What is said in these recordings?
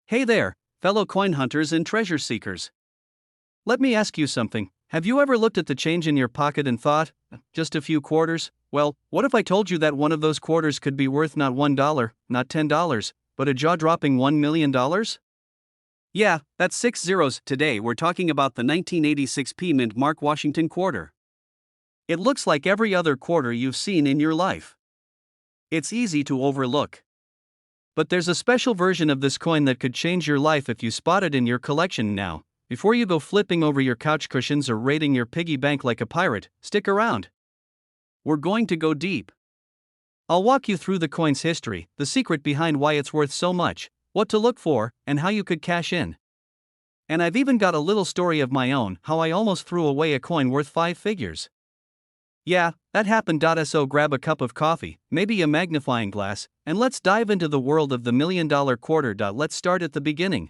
Hey there, fellow coin hunters and treasure seekers. Let me ask you something. Have you ever looked at the change in your pocket and thought, just a few quarters? Well, what if I told you that one of those quarters could be worth not $1, not $10, but a jaw-dropping $1 million? Yeah, that's 6 zeros. Today we're talking about the 1986 P Mint Mark Washington quarter. It looks like every other quarter you've seen in your life. It's easy to overlook. But there's a special version of this coin that could change your life if you spot it in your collection now. Before you go flipping over your couch cushions or raiding your piggy bank like a pirate, stick around. We're going to go deep. I'll walk you through the coin's history, the secret behind why it's worth so much, what to look for, and how you could cash in. And I've even got a little story of my own, how I almost threw away a coin worth 5 figures. Yeah, that happened. So grab a cup of coffee, maybe a magnifying glass, and let's dive into the world of the $1 million quarter. Let's start at the beginning.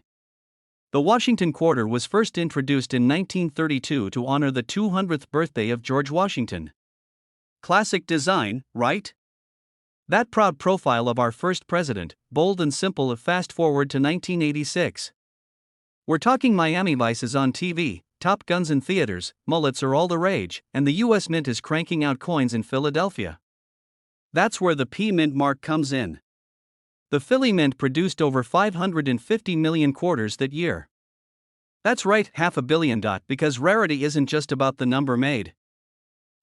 The Washington quarter was first introduced in 1932 to honor the 200th birthday of George Washington. Classic design, right? That proud profile of our first president, bold and simple. Fast forward to 1986. We're talking Miami Vice is on TV, Top Guns in theaters, mullets are all the rage, and the US Mint is cranking out coins in Philadelphia. That's where the P Mint mark comes in. The Philly Mint produced over 550 million quarters that year. That's right, $500 million, because rarity isn't just about the number made.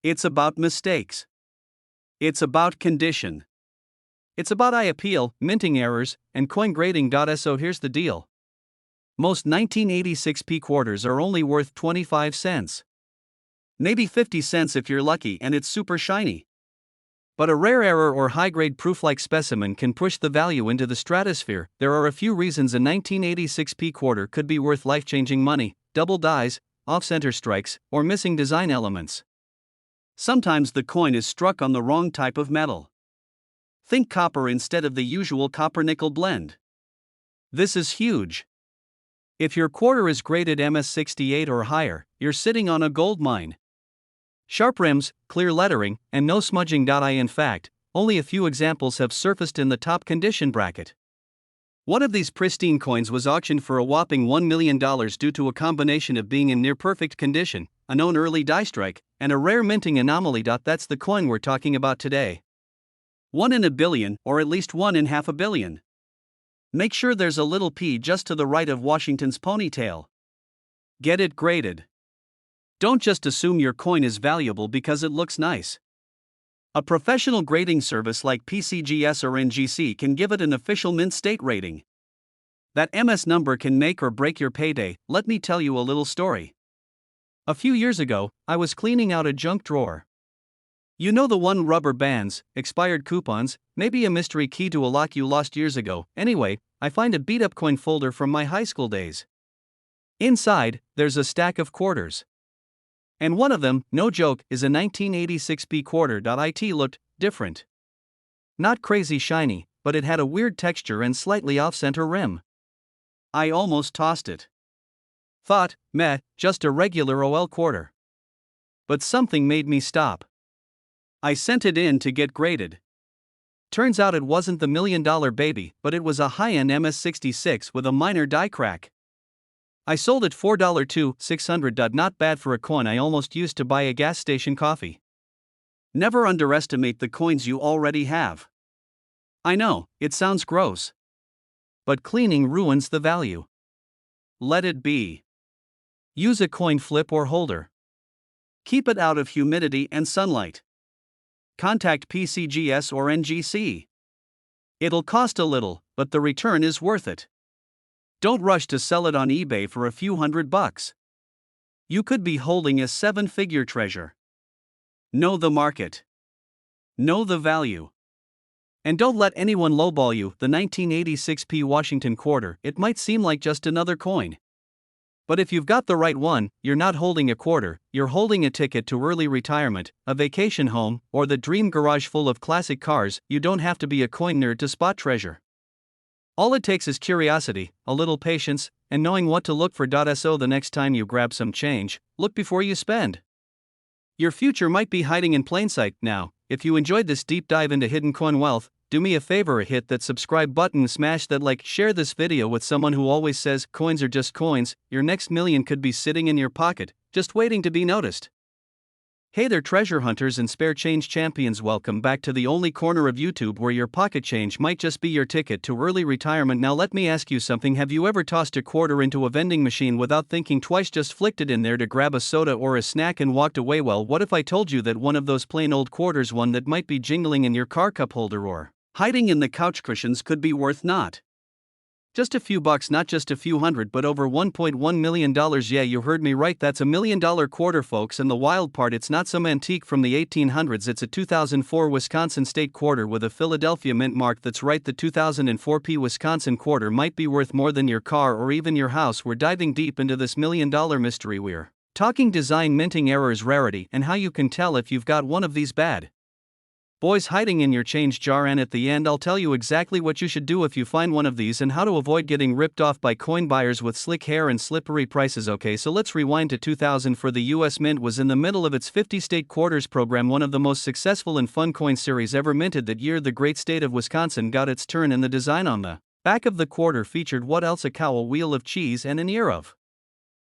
It's about mistakes. It's about condition. It's about eye appeal, minting errors, and coin grading. So here's the deal. Most 1986 P quarters are only worth 25 cents. Maybe 50 cents if you're lucky and it's super shiny. But a rare error or high-grade proof-like specimen can push the value into the stratosphere. There are a few reasons a 1986 P quarter could be worth life-changing money: double dies, off-center strikes, or missing design elements. Sometimes the coin is struck on the wrong type of metal. Think copper instead of the usual copper-nickel blend. This is huge. If your quarter is graded MS68 or higher, you're sitting on a gold mine. Sharp rims, clear lettering, and no smudging. In fact, only a few examples have surfaced in the top condition bracket. One of these pristine coins was auctioned for a whopping $1 million due to a combination of being in near-perfect condition, a known early die strike, and a rare minting anomaly. That's the coin we're talking about today. 1 in a billion, or at least 1 in half a billion. Make sure there's a little P just to the right of Washington's ponytail. Get it graded. Don't just assume your coin is valuable because it looks nice. A professional grading service like PCGS or NGC can give it an official mint state rating. That MS number can make or break your payday. Let me tell you a little story. A few years ago, I was cleaning out a junk drawer. You know the one: rubber bands, expired coupons, maybe a mystery key to a lock you lost years ago. Anyway, I find a beat-up coin folder from my high school days. Inside, there's a stack of quarters. And one of them, no joke, is a 1986 P quarter. It looked different. Not crazy shiny, but it had a weird texture and slightly off-center rim. I almost tossed it. Thought, meh, just a regular OL quarter. But something made me stop. I sent it in to get graded. Turns out it wasn't the $1 million baby, but it was a high-end MS66 with a minor die crack. I sold it $4 to $600. Not bad for a coin I almost used to buy a gas station coffee. Never underestimate the coins you already have. I know, it sounds gross. But cleaning ruins the value. Let it be. Use a coin flip or holder. Keep it out of humidity and sunlight. Contact PCGS or NGC. It'll cost a little, but the return is worth it. Don't rush to sell it on eBay for a few $100. You could be holding a 7-figure treasure. Know the market. Know the value. And don't let anyone lowball you. The 1986 P Washington quarter, it might seem like just another coin. But if you've got the right one, you're not holding a quarter, you're holding a ticket to early retirement, a vacation home, or the dream garage full of classic cars. You don't have to be a coin nerd to spot treasure. All it takes is curiosity, a little patience, and knowing what to look for. So the next time you grab some change, look before you spend. Your future might be hiding in plain sight. Now, if you enjoyed this deep dive into hidden coin wealth, do me a favor, hit that subscribe button, smash that like, share this video with someone who always says coins are just coins. Your next million could be sitting in your pocket, just waiting to be noticed. Hey there, treasure hunters and spare change champions, welcome back to the only corner of YouTube where your pocket change might just be your ticket to early retirement. Now let me ask you something, have you ever tossed a quarter into a vending machine without thinking twice, just flicked it in there to grab a soda or a snack and walked away? Well, what if I told you that one of those plain old quarters, one that might be jingling in your car cup holder or hiding in the couch cushions, could be worth not just a few bucks, not just a few hundred, but over $1.1 million. Yeah, you heard me right, that's $1 million quarter, folks. And the wild part, it's not some antique from the 1800s, it's a 2004 Wisconsin state quarter with a Philadelphia mint mark. That's right, the 2004 Wisconsin quarter might be worth more than your car or even your house. We're diving deep into this $1 million mystery. We're talking design, minting errors, rarity, and how you can tell if you've got one of these bad boys hiding in your change jar. And at the end, I'll tell you exactly what you should do if you find one of these and how to avoid getting ripped off by coin buyers with slick hair and slippery prices. Okay, so let's rewind to 2000. For the US Mint was in the middle of its 50-state quarters program, one of the most successful and fun coin series ever minted. That year, the great state of Wisconsin got its turn, and the design on the back of the quarter featured what else? A cow, a wheel of cheese, and an ear of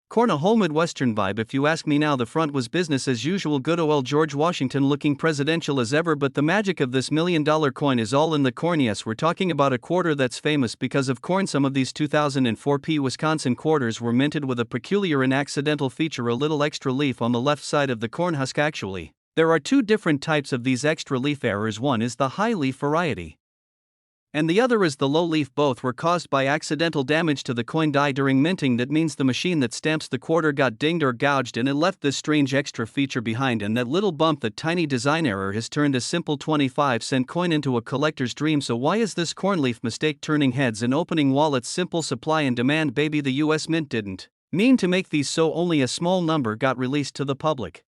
corn, a whole Midwestern vibe. If you ask me now, the front was business as usual, good old George Washington looking presidential as ever. But the magic of this $1 million coin is all in the corn. Yes, we're talking about a quarter that's famous because of corn. Some of these 2004 Wisconsin quarters were minted with a peculiar and accidental feature, a little extra leaf on the left side of the corn husk. Actually, there are two different types of these extra leaf errors. One is the high leaf variety, and the other is the low leaf. Both were caused by accidental damage to the coin die during minting. That means the machine that stamps the quarter got dinged or gouged, and it left this strange extra feature behind. And that little bump, that tiny design error, has turned a simple 25-cent coin into a collector's dream. So why is this corn leaf mistake turning heads and opening wallets? Simple, supply and demand, baby. The US Mint didn't mean to make these, so only a small number got released to the public.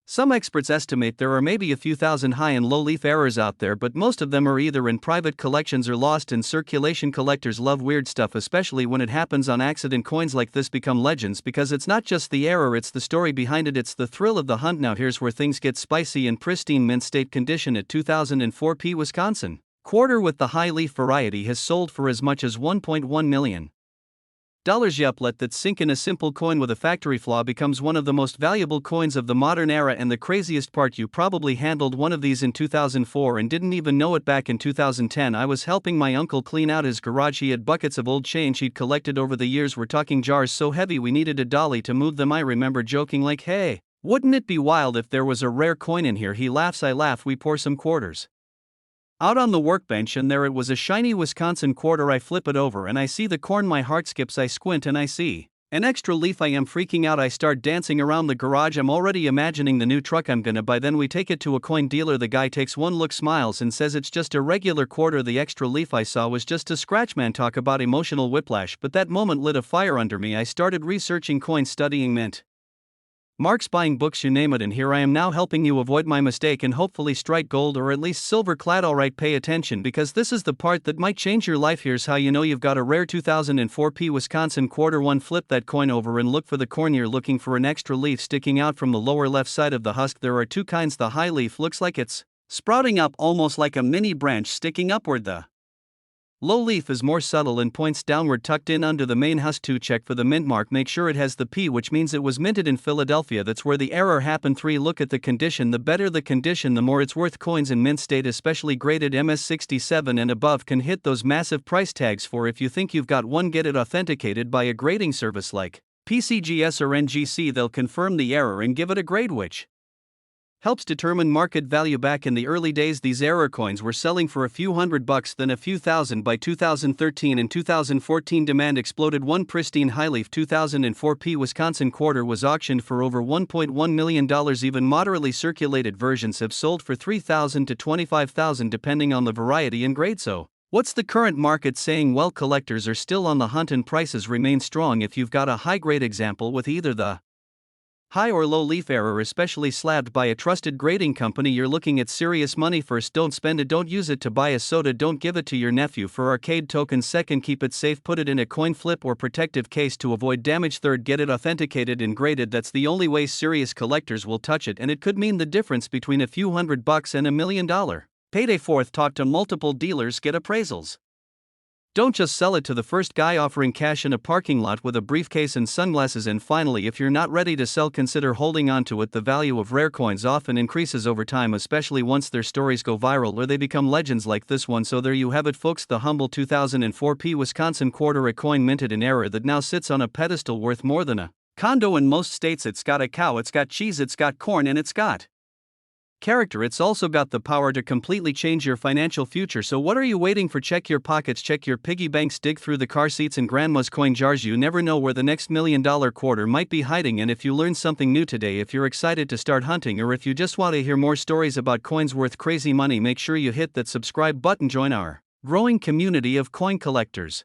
Some experts estimate there are maybe a few thousand high and low leaf errors out there, but most of them are either in private collections or lost in circulation. Collectors love weird stuff, especially when it happens on accident. Coins like this become legends because it's not just the error, it's the story behind it, it's the thrill of the hunt. Now here's where things get spicy. In pristine mint state condition, at 2004 Wisconsin quarter with the high leaf variety has sold for as much as $1.1 million. Yup, let that sink in. A simple coin with a factory flaw becomes one of the most valuable coins of the modern era. And the craziest part, you probably handled one of these in 2004 and didn't even know it. Back in 2010, I was helping my uncle clean out his garage. He had buckets of old change he'd collected over the years. We're talking jars so heavy we needed a dolly to move them. I remember joking like, hey, wouldn't it be wild if there was a rare coin in here? He laughs, I laugh. We pour some quarters out on the workbench, and there it was, a shiny Wisconsin quarter. I flip it over and I see the corn. My heart skips. I squint and I see an extra leaf. I am freaking out. I start dancing around the garage. I'm already imagining the new truck I'm gonna buy. Then we take it to a coin dealer. The guy takes one look, smiles, and says it's just a regular quarter. The extra leaf I saw was just a scratch. Man, talk about emotional whiplash. But that moment lit a fire under me. I started researching coins, studying mint marks, buying books, you name it, and here I am now helping you avoid my mistake and hopefully strike gold or at least silver clad. Alright, pay attention because this is the part that might change your life. Here's how you know you've got a rare 2004 Wisconsin quarter. 1. Flip that coin over and look for the corn. You're looking for an extra leaf sticking out from the lower left side of the husk. There are two kinds. The high leaf looks like it's sprouting up, almost like a mini branch sticking upward. The low leaf is more subtle and points downward, tucked in under the main husk. 2. Check for the mint mark. Make sure it has the P, which means it was minted in Philadelphia. That's where the error happened. 3. Look at the condition. The better the condition, the more it's worth. Coins in mint state, especially graded MS67 and above, can hit those massive price tags. For if you think you've got one, get it authenticated by a grading service like PCGS or NGC. They'll confirm the error and give it a grade which helps determine market value. Back in the early days, these error coins were selling for a few $100, then a few thousand. By 2013 and 2014, demand exploded. One pristine high leaf 2004 Wisconsin quarter was auctioned for over $1.1 million. Even moderately circulated versions have sold for $3,000 to $25,000 depending on the variety and grade. So, what's the current market saying? Well, collectors are still on the hunt and prices remain strong. If you've got a high-grade example with either the high or low leaf error, especially slabbed by a trusted grading company, you're looking at serious money. First, don't spend it. Don't use it to buy a soda. Don't give it to your nephew for arcade tokens. Second, keep it safe. Put it in a coin flip or protective case to avoid damage. Third, get it authenticated and graded. That's the only way serious collectors will touch it, and it could mean the difference between a few $100 and $1 million Payday 4th, talk to multiple dealers, get appraisals. Don't just sell it to the first guy offering cash in a parking lot with a briefcase and sunglasses. And finally, if you're not ready to sell, consider holding on to it. The value of rare coins often increases over time, especially once their stories go viral or they become legends like this one. So there you have it, folks, the humble 2004 Wisconsin quarter, a coin minted in error that now sits on a pedestal worth more than a condo in most states. It's got a cow, it's got cheese, it's got corn, and it's got character. It's also got the power to completely change your financial future. So what are you waiting for? Check your pockets, check your piggy banks, dig through the car seats and grandma's coin jars. You never know where the next $1 million quarter might be hiding. And if you learned something new today, if you're excited to start hunting, or if you just want to hear more stories about coins worth crazy money, make sure you hit that subscribe button. Join our growing community of coin collectors,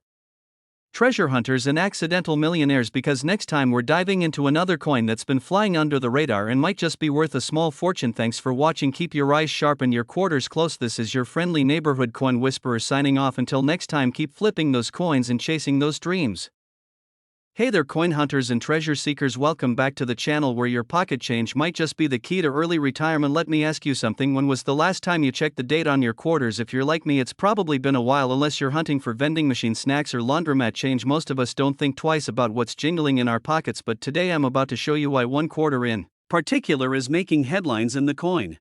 treasure hunters, and accidental millionaires, because next time we're diving into another coin that's been flying under the radar and might just be worth a small fortune. Thanks for watching. Keep your eyes sharp and your quarters close. This is your friendly neighborhood coin whisperer signing off. Until next time, keep flipping those coins and chasing those dreams. Hey there, coin hunters and treasure seekers, welcome back to the channel where your pocket change might just be the key to early retirement. Let me ask you something, when was the last time you checked the date on your quarters? If you're like me, it's probably been a while, unless you're hunting for vending machine snacks or laundromat change. Most of us don't think twice about what's jingling in our pockets, but today I'm about to show you why one quarter in particular is making headlines in the coin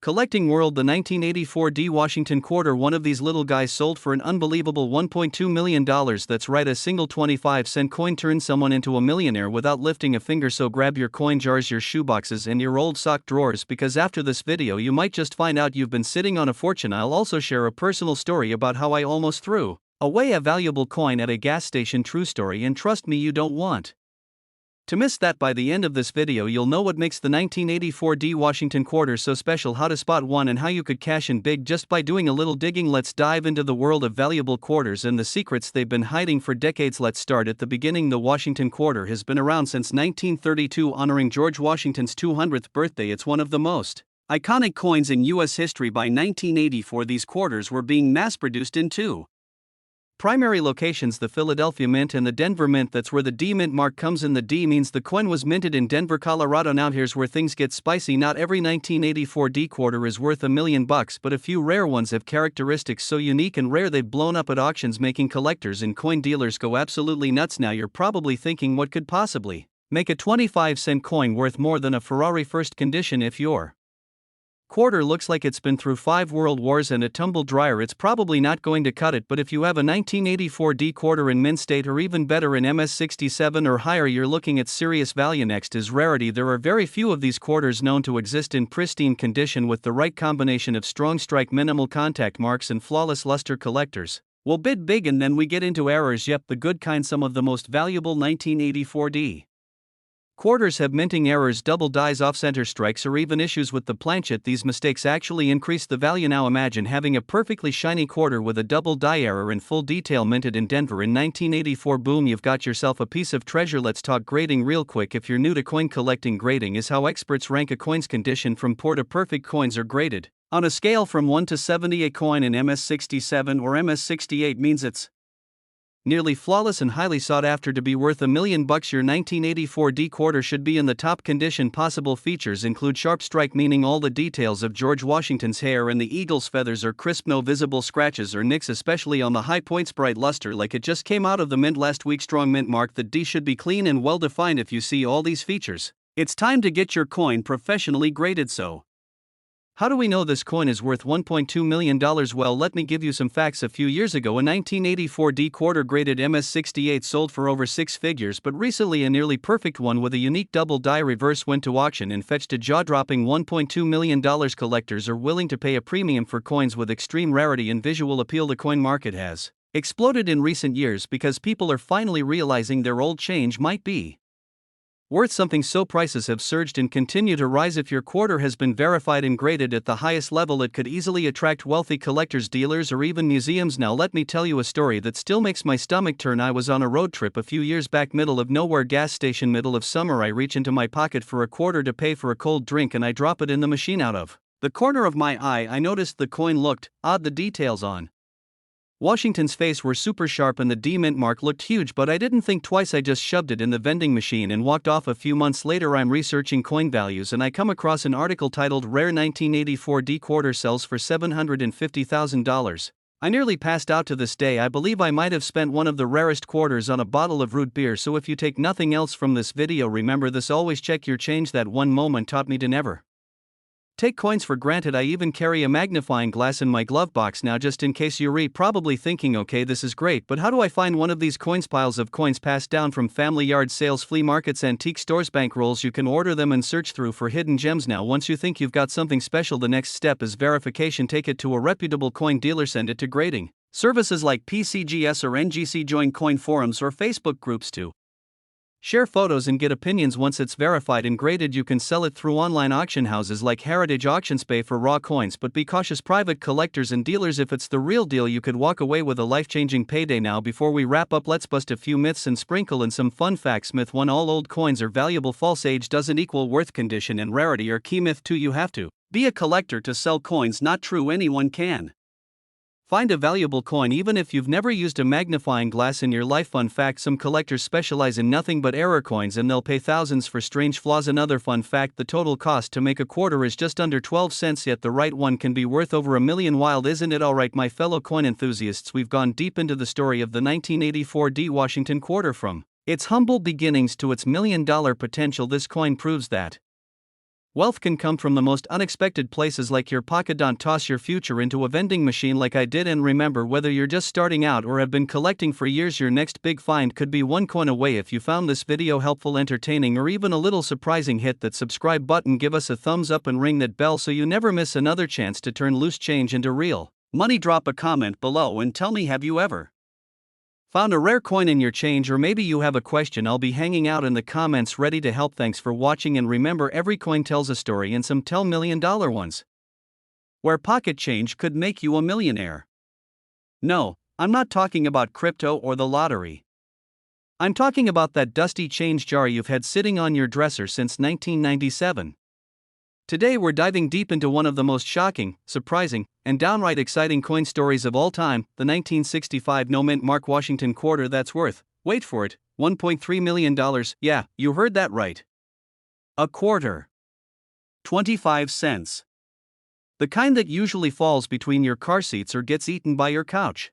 collecting world. The 1984 D Washington quarter, one of these little guys, sold for an unbelievable $1.2 million. That's right, a single 25-cent coin turned someone into a millionaire without lifting a finger. So grab your coin jars, your shoeboxes, and your old sock drawers, because after this video you might just find out you've been sitting on a fortune. I'll also share a personal story about how I almost threw away a valuable coin at a gas station. True story, and trust me, you don't want to miss that. By the end of this video you'll know what makes the 1984 D Washington quarter so special, how to spot one, and how you could cash in big just by doing a little digging. Let's dive into the world of valuable quarters and the secrets they've been hiding for decades. Let's start at the beginning. The Washington quarter has been around since 1932, honoring George Washington's 200th birthday. It's one of the most iconic coins in U.S. history. By 1984 these quarters were being mass-produced in two primary locations, the Philadelphia Mint and the Denver Mint. That's where the D Mint mark comes in. The D means the coin was minted in Denver, Colorado. Now here's where things get spicy. Not every 1984 D quarter is worth $1 million, but a few rare ones have characteristics so unique and rare they've blown up at auctions, making collectors and coin dealers go absolutely nuts. Now you're probably thinking, what could possibly make a 25-cent coin worth more than a Ferrari first condition? If your quarter looks like it's been through 5 world wars and a tumble dryer, it's probably not going to cut it. But if you have a 1984 D quarter in mint state, or even better in MS67 or higher, you're looking at serious value. Next is rarity. There are very few of these quarters known to exist in pristine condition with the right combination of strong strike, minimal contact marks, and flawless luster. Collectors will bid big, and then we get into errors. Yep, the good kind. Some of the most valuable 1984 D quarters have minting errors, double dies, off-center strikes, or even issues with the planchet. These mistakes actually increase the value. Now imagine having a perfectly shiny quarter with a double die error in full detail, minted in Denver in 1984. Boom, you've got yourself a piece of treasure. Let's talk grading real quick. If you're new to coin collecting, grading is how experts rank a coin's condition from poor to perfect. Coins are graded on a scale from 1 to 70. A coin in MS67 or MS68 means it's nearly flawless and highly sought after to be worth $1 million. Your 1984 D quarter should be in the top condition possible. Features include sharp strike, meaning all the details of George Washington's hair and the eagle's feathers are crisp, no visible scratches or nicks, especially on the high points. Bright luster, like it just came out of the mint last week. Strong mint mark. The D should be clean and well defined. If you see all these features, it's time to get your coin professionally graded. So how do we know this coin is worth $1.2 million? Well, let me give you some facts. A few years ago, a 1984 D quarter graded MS68 sold for over 6 figures, but recently a nearly perfect one with a unique double die reverse went to auction and fetched a jaw-dropping $1.2 million. Collectors are willing to pay a premium for coins with extreme rarity and visual appeal. The coin market has exploded in recent years because people are finally realizing their old change might be worth something, so prices have surged and continue to rise. If your quarter has been verified and graded at the highest level, it could easily attract wealthy collectors, dealers, or even museums. Now let me tell you a story that still makes my stomach turn. I was on a road trip a few years back, middle of nowhere gas station, middle of summer. I reach into my pocket for a quarter to pay for a cold drink and I drop it in the machine. Out of the corner of my eye I noticed the coin looked odd. The details on Washington's face were super sharp and the D mint mark looked huge, but I didn't think twice. I just shoved it in the vending machine and walked off. A few months later, I'm researching coin values and I come across an article titled Rare 1984 D Quarter Sells for $750,000. I nearly passed out. To this day I believe I might have spent one of the rarest quarters on a bottle of root beer. So if you take nothing else from this video, remember this: always check your change. That one moment taught me to never take coins for granted. I even carry a magnifying glass in my glove box now just in case. You're probably thinking, okay, this is great, but how do I find one of these coins? Piles of coins passed down from family yard sales, flea markets, antique stores, bankrolls. You can order them and search through for hidden gems. Now once you think you've got something special, the next step is verification. Take it to a reputable coin dealer, send it to grading services like PCGS or NGC, join coin forums or Facebook groups to share photos and get opinions. Once it's verified and graded, you can sell it through online auction houses like Heritage Auctions. Pay for raw coins, but be cautious. Private collectors and dealers, if it's the real deal, you could walk away with a life-changing payday. Now before we wrap up, let's bust a few myths and sprinkle in some fun facts. Myth 1: all old coins are valuable. False. Age doesn't equal worth. Condition and rarity are key. Myth 2: you have to be a collector to sell coins. Not true. Anyone can find a valuable coin even if you've never used a magnifying glass in your life. Fun fact: some collectors specialize in nothing but error coins and they'll pay thousands for strange flaws. Another fun fact: the total cost to make a quarter is just under 12 cents, yet the right one can be worth over $1 million. Wild, isn't it? Alright, my fellow coin enthusiasts, we've gone deep into the story of the 1984 D Washington quarter. From its humble beginnings to its $1 million potential, this coin proves that wealth can come from the most unexpected places, like your pocket. Don't toss your future into a vending machine like I did. And remember, whether you're just starting out or have been collecting for years, your next big find could be one coin away. If you found this video helpful, entertaining, or even a little surprising, hit that subscribe button, give us a thumbs up, and ring that bell so you never miss another chance to turn loose change into real money. Drop a comment below and tell me, have you ever found a rare coin in your change? Or maybe you have a question. I'll be hanging out in the comments ready to help. Thanks for watching, and remember, every coin tells a story, and some tell $1 million ones where pocket change could make you a millionaire. No, I'm not talking about crypto or the lottery. I'm talking about that dusty change jar you've had sitting on your dresser since 1997. Today we're diving deep into one of the most shocking, surprising, and downright exciting coin stories of all time: the 1965 no mint mark Washington quarter that's worth, wait for it, $1.3 million. Yeah, you heard that right. A quarter. 25 cents. The kind that usually falls between your car seats or gets eaten by your couch.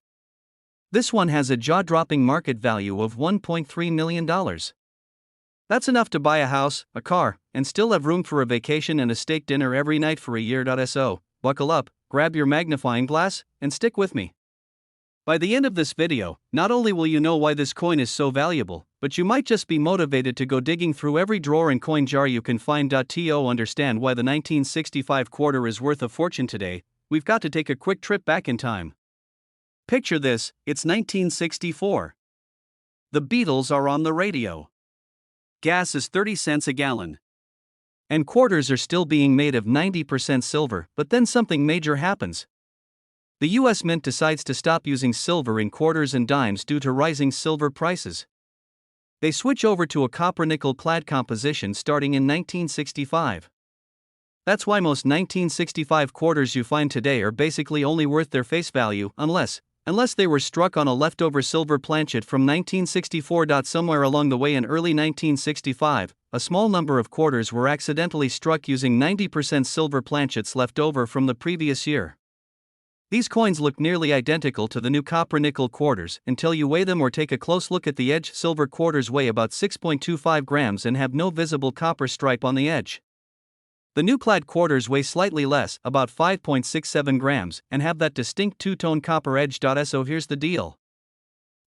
This one has a jaw-dropping market value of $1.3 million. That's enough to buy a house, a car, and still have room for a vacation and a steak dinner every night for a year. So, buckle up, grab your magnifying glass, and stick with me. By the end of this video, not only will you know why this coin is so valuable, but you might just be motivated to go digging through every drawer and coin jar you can find. To understand why the 1965 quarter is worth a fortune today, we've got to take a quick trip back in time. Picture this: it's 1964. The Beatles are on the radio. Gas is 30 cents a gallon. And quarters are still being made of 90% silver. But then something major happens. The US Mint decides to stop using silver in quarters and dimes due to rising silver prices. They switch over to a copper-nickel clad composition starting in 1965. That's why most 1965 quarters you find today are basically only worth their face value, unless they were struck on a leftover silver planchet from 1964. Somewhere along the way in early 1965, a small number of quarters were accidentally struck using 90% silver planchets left over from the previous year. These coins look nearly identical to the new copper-nickel quarters until you weigh them or take a close look at the edge. Silver quarters weigh about 6.25 grams and have no visible copper stripe on the edge. The new clad quarters weigh slightly less, about 5.67 grams, and have that distinct two-tone copper edge. So here's the deal.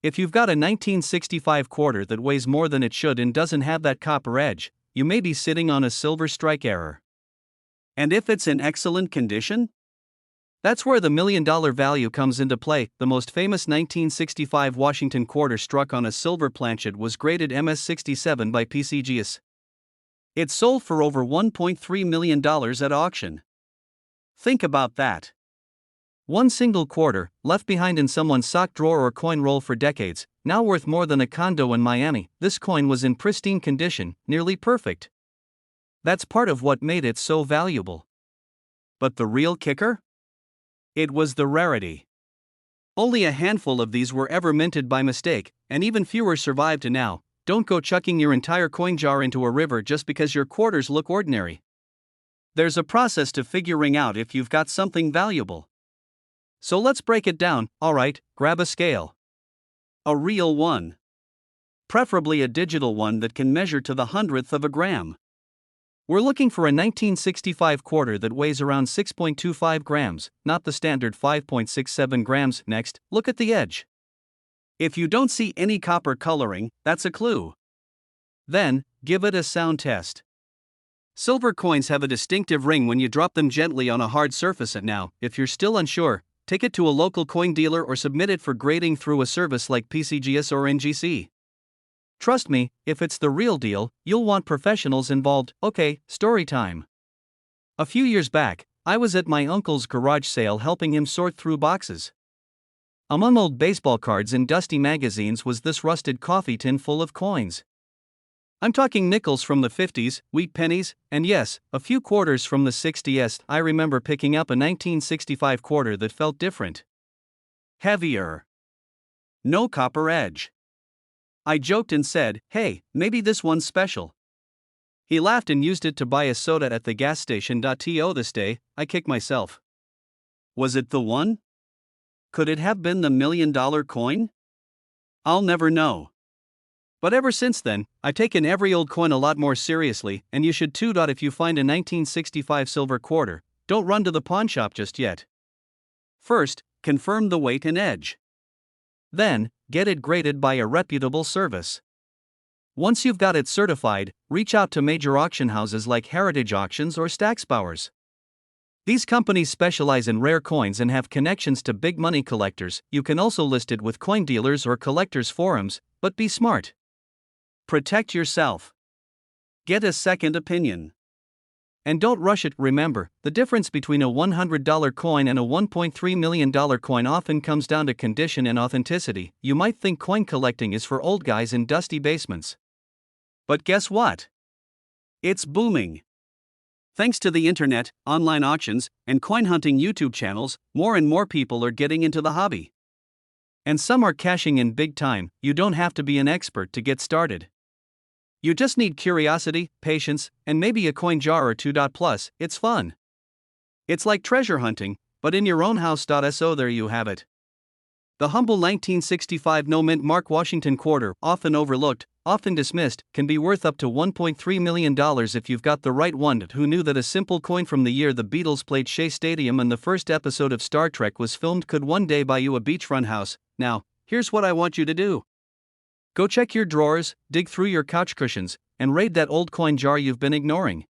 If you've got a 1965 quarter that weighs more than it should and doesn't have that copper edge, you may be sitting on a silver strike error. And if it's in excellent condition? That's where the $1 million value comes into play. The most famous 1965 Washington quarter struck on a silver planchet was graded MS-67 by PCGS. It sold for over $1.3 million at auction. Think about that. One single quarter, left behind in someone's sock drawer or coin roll for decades, now worth more than a condo in Miami. This coin was in pristine condition, nearly perfect. That's part of what made it so valuable. But the real kicker? It was the rarity. Only a handful of these were ever minted by mistake, and even fewer survive to now. Don't go chucking your entire coin jar into a river just because your quarters look ordinary. There's a process to figuring out if you've got something valuable. So let's break it down. Alright, grab a scale. A real one. Preferably a digital one that can measure to the hundredth of a gram. We're looking for a 1965 quarter that weighs around 6.25 grams, not the standard 5.67 grams. Next, look at the edge. If you don't see any copper coloring, that's a clue. Then, give it a sound test. Silver coins have a distinctive ring when you drop them gently on a hard surface. And now, if you're still unsure, take it to a local coin dealer or submit it for grading through a service like PCGS or NGC. Trust me, if it's the real deal, you'll want professionals involved. Okay, story time. A few years back, I was at my uncle's garage sale helping him sort through boxes. Among old baseball cards and dusty magazines was this rusted coffee tin full of coins. I'm talking nickels from the 50s, wheat pennies, and yes, a few quarters from the 60s. I remember picking up a 1965 quarter that felt different. Heavier. No copper edge. I joked and said, "Hey, maybe this one's special." He laughed and used it to buy a soda at the gas station. This day, I kick myself. Was it the one? Could it have been the $1 million coin? I'll never know. But ever since then, I've taken every old coin a lot more seriously, and you should too. If you find a 1965 silver quarter, don't run to the pawn shop just yet. First, confirm the weight and edge. Then, get it graded by a reputable service. Once you've got it certified, reach out to major auction houses like Heritage Auctions or Stacksbowers. These companies specialize in rare coins and have connections to big money collectors. You can also list it with coin dealers or collectors' forums, but be smart. Protect yourself. Get a second opinion. And don't rush it. Remember, the difference between a $100 coin and a $1.3 million coin often comes down to condition and authenticity. You might think coin collecting is for old guys in dusty basements. But guess what? It's booming. Thanks to the internet, online auctions, and coin hunting YouTube channels, more and more people are getting into the hobby. And some are cashing in big time. You don't have to be an expert to get started. You just need curiosity, patience, and maybe a coin jar or two. Plus, it's fun. It's like treasure hunting, but in your own house. So there you have it. The humble 1965 no-mint mark Washington quarter, often overlooked, often dismissed, can be worth up to $1.3 million if you've got the right one. Who knew that a simple coin from the year the Beatles played Shea Stadium and the first episode of Star Trek was filmed could one day buy you a beachfront house? Now, here's what I want you to do. Go check your drawers, dig through your couch cushions, and raid that old coin jar you've been ignoring.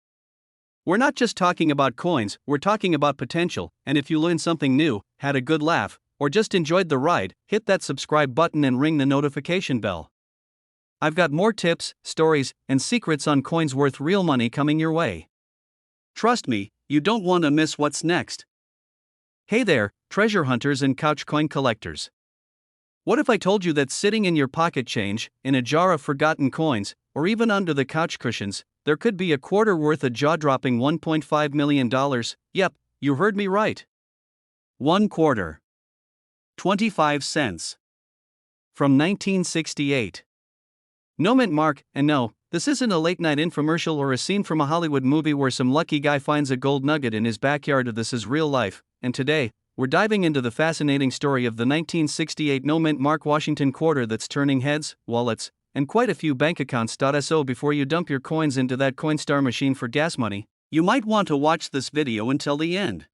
We're not just talking about coins, we're talking about potential, and if you learned something new, had a good laugh, or just enjoyed the ride, hit that subscribe button and ring the notification bell. I've got more tips, stories, and secrets on coins worth real money coming your way. Trust me, you don't want to miss what's next. Hey there, treasure hunters and couch coin collectors. What if I told you that sitting in your pocket change, in a jar of forgotten coins, or even under the couch cushions, there could be a quarter worth a jaw-dropping $1.5 million? Yep, you heard me right. 1 quarter. 25 cents. From 1968. No mint mark, and no, this isn't a late-night infomercial or a scene from a Hollywood movie where some lucky guy finds a gold nugget in his backyard. This is real life, and today, we're diving into the fascinating story of the 1968 no-mint mark Washington quarter that's turning heads, wallets, and quite a few bank accounts. So before you dump your coins into that Coinstar machine for gas money, you might want to watch this video until the end.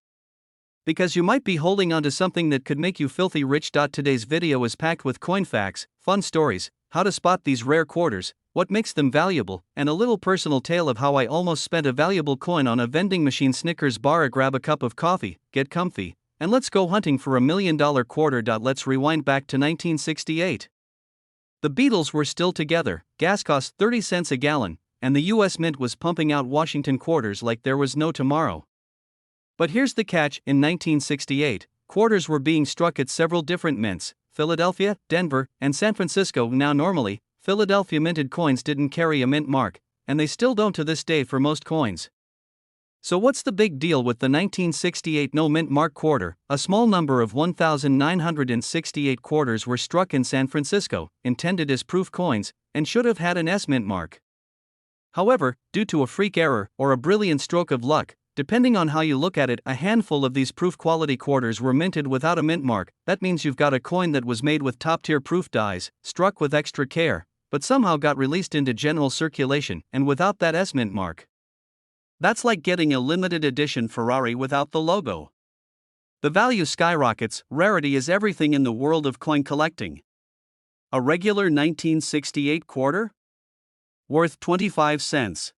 Because you might be holding onto something that could make you filthy rich. Today's video is packed with coin facts, fun stories, how to spot these rare quarters, what makes them valuable, and a little personal tale of how I almost spent a valuable coin on a vending machine Snickers bar. Grab a cup of coffee, get comfy, and let's go hunting for a $1 million quarter. Let's rewind back to 1968. The Beatles were still together, gas cost 30 cents a gallon, and the US Mint was pumping out Washington quarters like there was no tomorrow. But here's the catch: in 1968, quarters were being struck at several different mints, Philadelphia, Denver, and San Francisco. Now normally, Philadelphia minted coins didn't carry a mint mark, and they still don't to this day for most coins. So what's the big deal with the 1968 no-mint mark quarter? A small number of 1,968 quarters were struck in San Francisco, intended as proof coins, and should have had an S-mint mark. However, due to a freak error or a brilliant stroke of luck, depending on how you look at it, a handful of these proof-quality quarters were minted without a mint mark. That means you've got a coin that was made with top-tier proof dies, struck with extra care, but somehow got released into general circulation and without that S-mint mark. That's like getting a limited edition Ferrari without the logo. The value skyrockets. Rarity is everything in the world of coin collecting. A regular 1968 quarter? Worth 25 cents.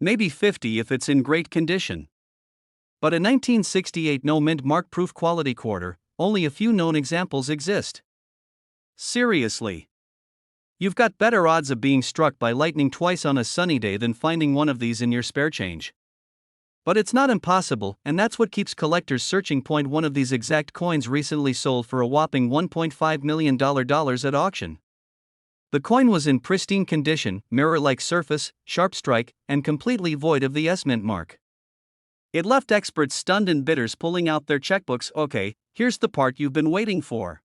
Maybe 50 if it's in great condition. But a 1968 no-mint mark proof quality quarter, only a few known examples exist. Seriously. You've got better odds of being struck by lightning twice on a sunny day than finding one of these in your spare change. But it's not impossible, and that's what keeps collectors searching. One of these exact coins recently sold for a whopping $1.5 million at auction. The coin was in pristine condition, mirror-like surface, sharp strike, and completely void of the S-mint mark. It left experts stunned and bidders pulling out their checkbooks. Okay, here's the part you've been waiting for.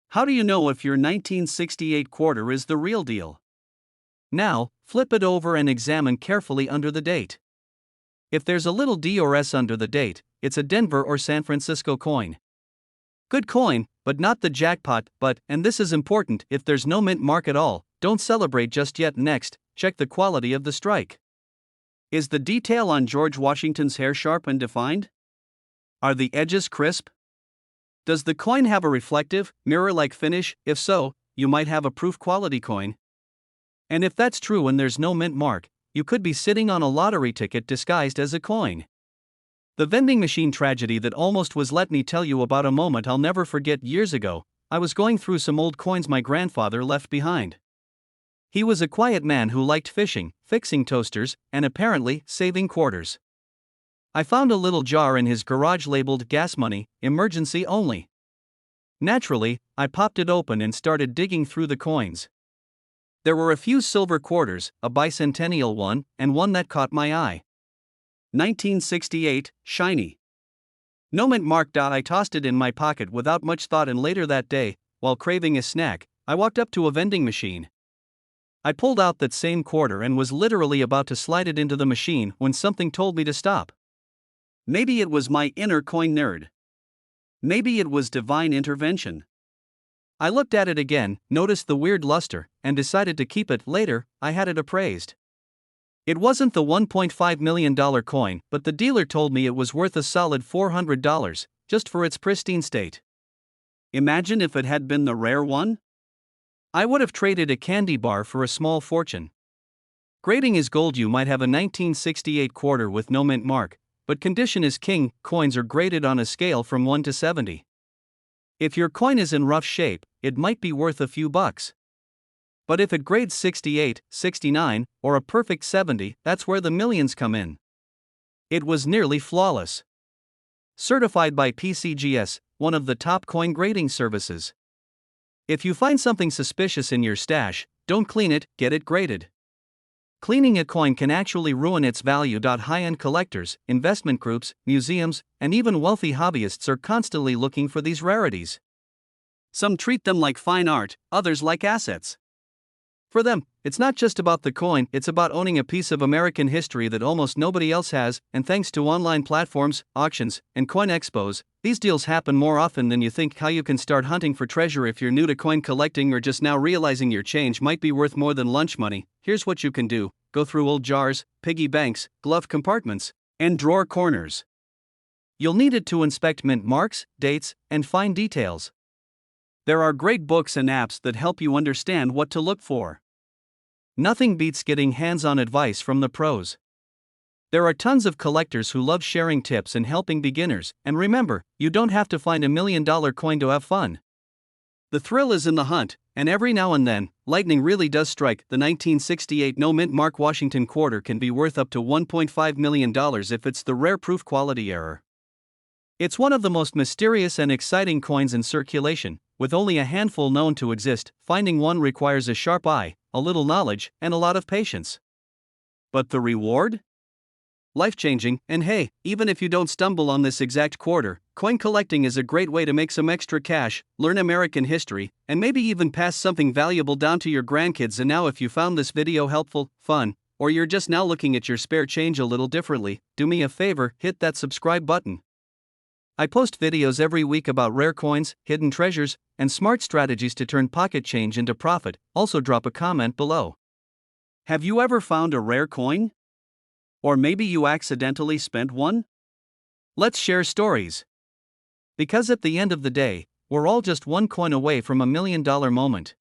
How do you know if your 1968 quarter is the real deal? Now, flip it over and examine carefully under the date. If there's a little D or S under the date, it's a Denver or San Francisco coin. Good coin, but not the jackpot. But, and this is important, if there's no mint mark at all, don't celebrate just yet. Next, check the quality of the strike. Is the detail on George Washington's hair sharp and defined? Are the edges crisp? Does the coin have a reflective, mirror-like finish? If so, you might have a proof quality coin. And if that's true and there's no mint mark, you could be sitting on a lottery ticket disguised as a coin. The vending machine tragedy that almost was. Let me tell you about a moment I'll never forget. Years ago, I was going through some old coins my grandfather left behind. He was a quiet man who liked fishing, fixing toasters, and apparently saving quarters. I found a little jar in his garage labeled gas money, emergency only. Naturally, I popped it open and started digging through the coins. There were a few silver quarters, a bicentennial one, and one that caught my eye. 1968, shiny. No mint mark. I tossed it in my pocket without much thought, and later that day, while craving a snack, I walked up to a vending machine. I pulled out that same quarter and was literally about to slide it into the machine when something told me to stop. Maybe it was my inner coin nerd. Maybe it was divine intervention. I looked at it again, noticed the weird luster, and decided to keep it. Later, I had it appraised. It wasn't the $1.5 million coin, but the dealer told me it was worth a solid $400, just for its pristine state. Imagine if it had been the rare one? I would have traded a candy bar for a small fortune. Grading is gold. You might have a 1968 quarter with no mint mark, but condition is king. Coins are graded on a scale from 1 to 70. If your coin is in rough shape, it might be worth a few bucks. But if it grades 68, 69, or a perfect 70, that's where the millions come in. It was nearly flawless. Certified by PCGS, one of the top coin grading services. If you find something suspicious in your stash, don't clean it, get it graded. Cleaning a coin can actually ruin its value. High-end collectors, investment groups, museums, and even wealthy hobbyists are constantly looking for these rarities. Some treat them like fine art, others like assets. For them, it's not just about the coin, it's about owning a piece of American history that almost nobody else has, and thanks to online platforms, auctions, and coin expos, these deals happen more often than you think. How you can start hunting for treasure. If you're new to coin collecting or just now realizing your change might be worth more than lunch money, here's what you can do: go through old jars, piggy banks, glove compartments, and drawer corners. You'll need it to inspect mint marks, dates, and fine details. There are great books and apps that help you understand what to look for. Nothing beats getting hands-on advice from the pros. There are tons of collectors who love sharing tips and helping beginners, and remember, you don't have to find $1 million coin to have fun. The thrill is in the hunt, and every now and then, lightning really does strike. The 1968 no mint mark Washington quarter can be worth up to $1.5 million if it's the rare proof quality error. It's one of the most mysterious and exciting coins in circulation, with only a handful known to exist. Finding one requires a sharp eye, a little knowledge, and a lot of patience. But the reward? life-changing, and hey, even if you don't stumble on this exact quarter, coin collecting is a great way to make some extra cash, learn American history, and maybe even pass something valuable down to your grandkids. And now, if you found this video helpful, fun, or you're just now looking at your spare change a little differently, do me a favor, hit that subscribe button. I post videos every week about rare coins, hidden treasures, and smart strategies to turn pocket change into profit. Also, drop a comment below. Have you ever found a rare coin? Or maybe you accidentally spent one? Let's share stories. Because at the end of the day, we're all just one coin away from $1 million moment.